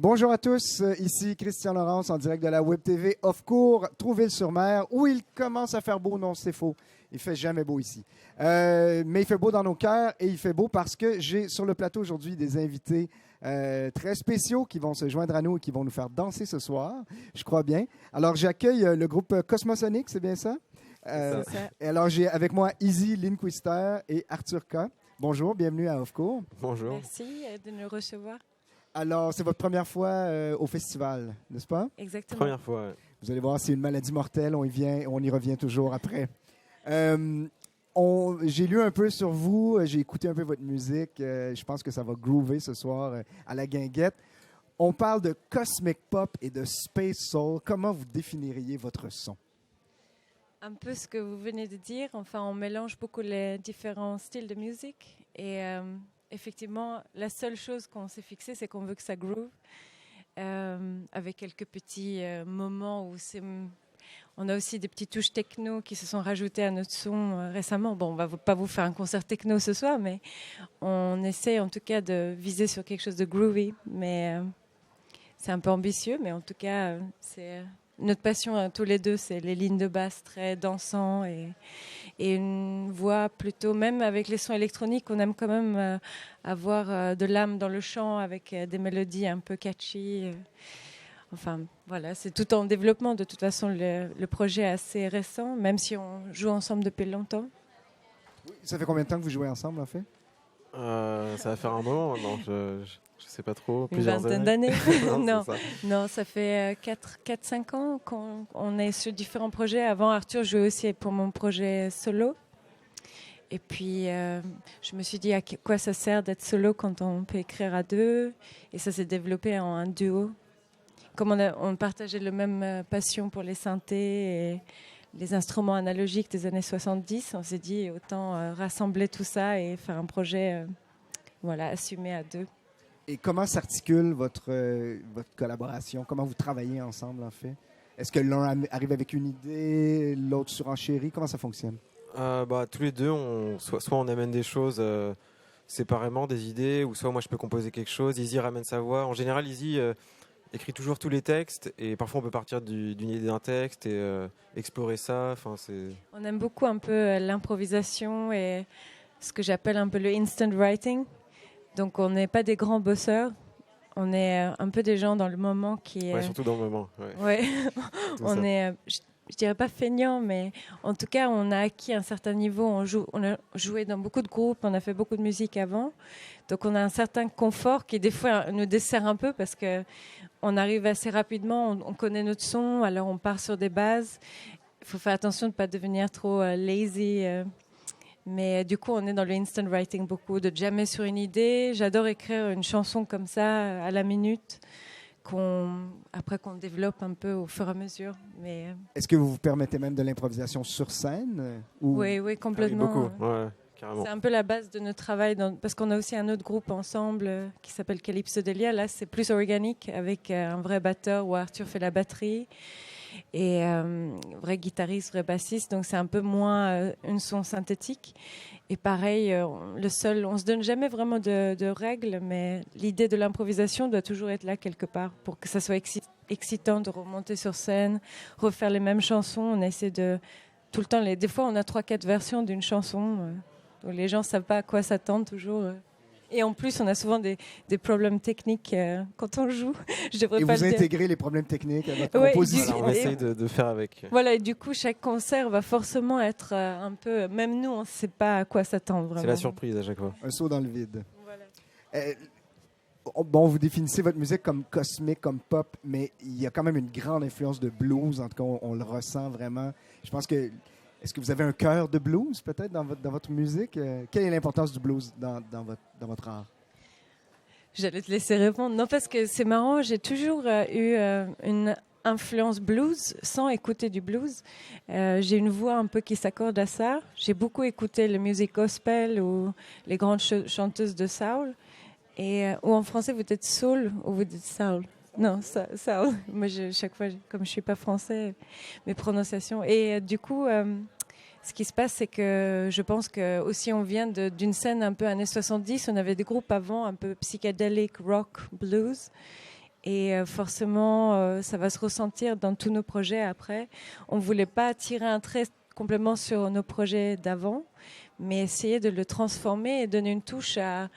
Bonjour à tous, ici Christian Laurence en direct de la Web TV Off-Cours, Trouville-sur-Mer, où il commence à faire beau. Non, c'est faux, il fait jamais beau ici. Mais il fait beau dans nos cœurs et il fait beau parce que j'ai sur le plateau aujourd'hui des invités très spéciaux qui vont se joindre à nous et qui vont nous faire danser ce soir, je crois bien. Alors j'accueille le groupe Cosmosonic, c'est bien ça? C'est ça. Et alors j'ai avec moi Izzy Linquister et Arthur K. Bonjour, bienvenue à Off-Cours. Bonjour. Merci de nous recevoir. Alors, c'est votre première fois au festival, n'est-ce pas? Exactement. Première fois, ouais. Vous allez voir, c'est une maladie mortelle. On y vient, on y revient toujours après. J'ai lu un peu sur vous, j'ai écouté un peu votre musique. Je pense que ça va groover ce soir à la guinguette. On parle de cosmic pop et de space soul. Comment vous définiriez votre son? Un peu ce que vous venez de dire. Enfin, on mélange beaucoup les différents styles de musique. Et effectivement, la seule chose qu'on s'est fixé, c'est qu'on veut que ça groove. Avec quelques petits moments où on a aussi des petites touches techno qui se sont rajoutées à notre son récemment. Bon, on va pas vous faire un concert techno ce soir, mais on essaie en tout cas de viser sur quelque chose de groovy. Mais c'est un peu ambitieux, mais en tout cas, c'est notre passion tous les deux, c'est les lignes de basse très dansant et une voix plutôt, même avec les sons électroniques, on aime quand même avoir de l'âme dans le chant avec des mélodies un peu catchy. Enfin, voilà, c'est tout en développement. De toute façon, le projet est assez récent, même si on joue ensemble depuis longtemps. Ça fait combien de temps que vous jouez ensemble, en fait? Ça va faire un moment, non, je sais pas trop. Une vingtaine d'années. Non, non, ça fait 4-5 ans qu'on est sur différents projets. Avant, Arthur jouait aussi pour mon projet solo. Et puis, je me suis dit à quoi ça sert d'être solo quand on peut écrire à deux. Et ça s'est développé en un duo. Comme on partageait la même passion pour les synthés et les instruments analogiques des années 70, on s'est dit autant rassembler tout ça et faire un projet assumé à deux. Et comment s'articule votre collaboration? Comment vous travaillez ensemble, en fait? Est-ce que l'un arrive avec une idée, l'autre surenchérit? Comment ça fonctionne? Tous les deux, soit on amène des choses séparément, des idées, ou soit moi je peux composer quelque chose. Izzy ramène sa voix. En général, Izzy écrit toujours tous les textes, et parfois on peut partir d'une idée d'un texte et explorer ça. On aime beaucoup un peu l'improvisation et ce que j'appelle un peu le instant writing. Donc on n'est pas des grands bosseurs, on est un peu des gens dans le moment qui... Ouais, surtout dans le moment. Ouais. On est, je dirais pas feignants, mais en tout cas on a acquis un certain niveau, on a joué dans beaucoup de groupes, on a fait beaucoup de musique avant, donc on a un certain confort qui des fois nous dessert un peu parce qu'on arrive assez rapidement, on connaît notre son, alors on part sur des bases, il faut faire attention de ne pas devenir trop lazy. Mais du coup, on est dans le instant writing beaucoup, de jammer sur une idée. J'adore écrire une chanson comme ça, à la minute, après qu'on développe un peu au fur et à mesure. Mais Est-ce que vous vous permettez même de l'improvisation sur scène? Oui, complètement. Beaucoup, ouais, carrément. C'est un peu la base de notre travail, parce qu'on a aussi un autre groupe ensemble qui s'appelle Calypso Delia. Là, c'est plus organique, avec un vrai batteur où Arthur fait la batterie. Et vrai guitariste, vrai bassiste, donc c'est un peu moins une son synthétique. Et pareil, on se donne jamais vraiment de règles, mais l'idée de l'improvisation doit toujours être là quelque part pour que ça soit excitant de remonter sur scène, refaire les mêmes chansons. On essaie de tout le temps, des fois on a 3-4 versions d'une chanson, donc les gens savent pas à quoi s'attendre toujours. Et en plus, on a souvent des problèmes techniques quand on joue. Je devrais et pas vous le dire. intégrez les problèmes techniques à votre Ouais, composition. Alors, on essaye de faire avec. Voilà, et du coup, chaque concert va forcément être un peu... Même nous, on ne sait pas à quoi s'attendre. Vraiment. C'est la surprise à chaque fois. Un saut dans le vide. Voilà. Bon, vous définissez votre musique comme cosmique, comme pop, mais il y a quand même une grande influence de blues. En tout cas, on le ressent vraiment. Je pense que... Est-ce que vous avez un cœur de blues, peut-être, dans votre musique? Quelle est l'importance du blues dans votre art? J'allais te laisser répondre. Non, parce que c'est marrant, j'ai toujours eu une influence blues sans écouter du blues. J'ai une voix un peu qui s'accorde à ça. J'ai beaucoup écouté la musique gospel ou les grandes chanteuses de soul. Ou en français, vous dites soul ou vous dites soul? Non, soul. Moi, chaque fois, comme je ne suis pas français, mes prononciations. Et du coup... ce qui se passe, c'est que je pense que aussi on vient d'une scène un peu années 70. On avait des groupes avant, un peu psychédélique, rock, blues. Et forcément, ça va se ressentir dans tous nos projets après. On ne voulait pas tirer un trait complètement sur nos projets d'avant, mais essayer de le transformer et donner une touche à...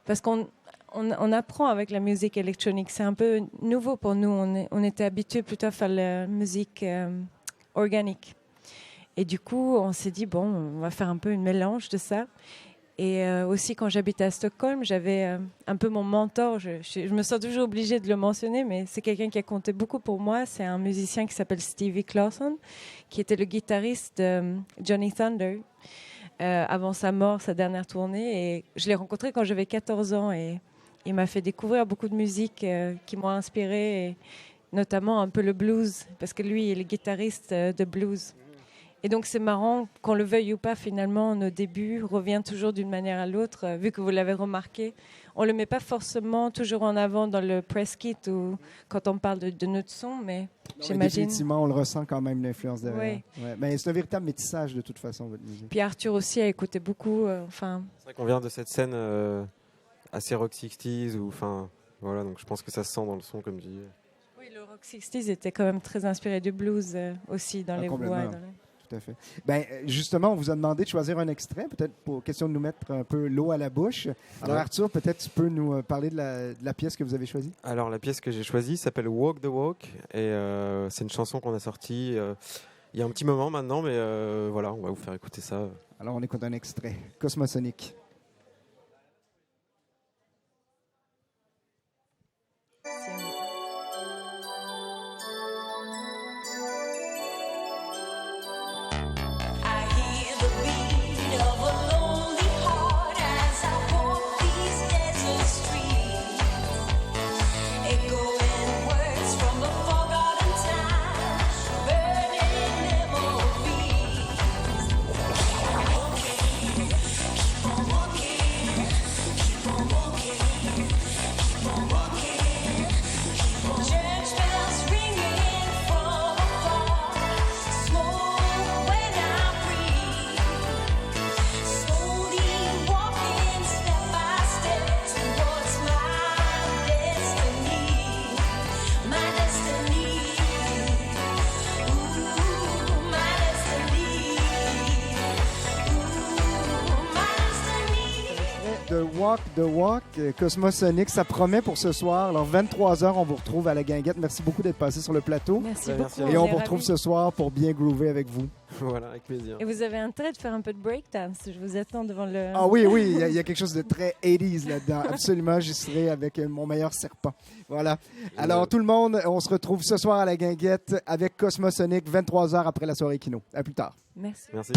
Parce qu'on apprend avec la musique électronique. C'est un peu nouveau pour nous. On était habitués plutôt à faire la musique organique. Et du coup, on s'est dit, bon, on va faire un peu un mélange de ça. Et aussi, quand j'habitais à Stockholm, j'avais un peu mon mentor. Je me sens toujours obligée de le mentionner, mais c'est quelqu'un qui a compté beaucoup pour moi. C'est un musicien qui s'appelle Stevie Clausen, qui était le guitariste de Johnny Thunder avant sa mort, sa dernière tournée. Et je l'ai rencontré quand j'avais 14 ans et il m'a fait découvrir beaucoup de musique qui m'ont inspirée, et notamment un peu le blues, parce que lui, il est guitariste de blues. Et donc, c'est marrant, qu'on le veuille ou pas, finalement, nos débuts reviennent toujours d'une manière à l'autre. Vu que vous l'avez remarqué, on ne le met pas forcément toujours en avant dans le press kit ou quand on parle de notre son, mais j'imagine... Définitivement, on le ressent quand même, l'influence derrière. Oui. Ouais. Mais c'est un véritable métissage, de toute façon, votre musique. Puis Arthur aussi a écouté beaucoup. C'est vrai qu'on vient de cette scène assez rock 60s, voilà, donc je pense que ça se sent dans le son, comme tu dis. Oui, le rock 60s était quand même très inspiré du blues aussi, dans les voix. Tout à fait. Ben, justement, on vous a demandé de choisir un extrait, peut-être pour question de nous mettre un peu l'eau à la bouche. Alors, Arthur, peut-être tu peux nous parler de la pièce que vous avez choisie? Alors, la pièce que j'ai choisie s'appelle Walk the Walk, et c'est une chanson qu'on a sortie il y a un petit moment maintenant, mais voilà, on va vous faire écouter ça. Alors, on écoute un extrait. Cosmosonic. Walk the Walk, Cosmosonic, ça promet pour ce soir. Alors, 23h, on vous retrouve à la Guinguette. Merci beaucoup d'être passé sur le plateau. Merci beaucoup. Et on vous retrouve ce soir pour bien groover avec vous. Voilà, avec plaisir. Et vous avez intérêt de faire un peu de breakdance. Je vous attends devant le... Ah oui, il y a quelque chose de très 80s là-dedans. Absolument, j'y serai avec mon meilleur serpent. Voilà. Alors, tout le monde, on se retrouve ce soir à la Guinguette avec Cosmosonic, 23h après la soirée Kino. À plus tard. Merci. Merci.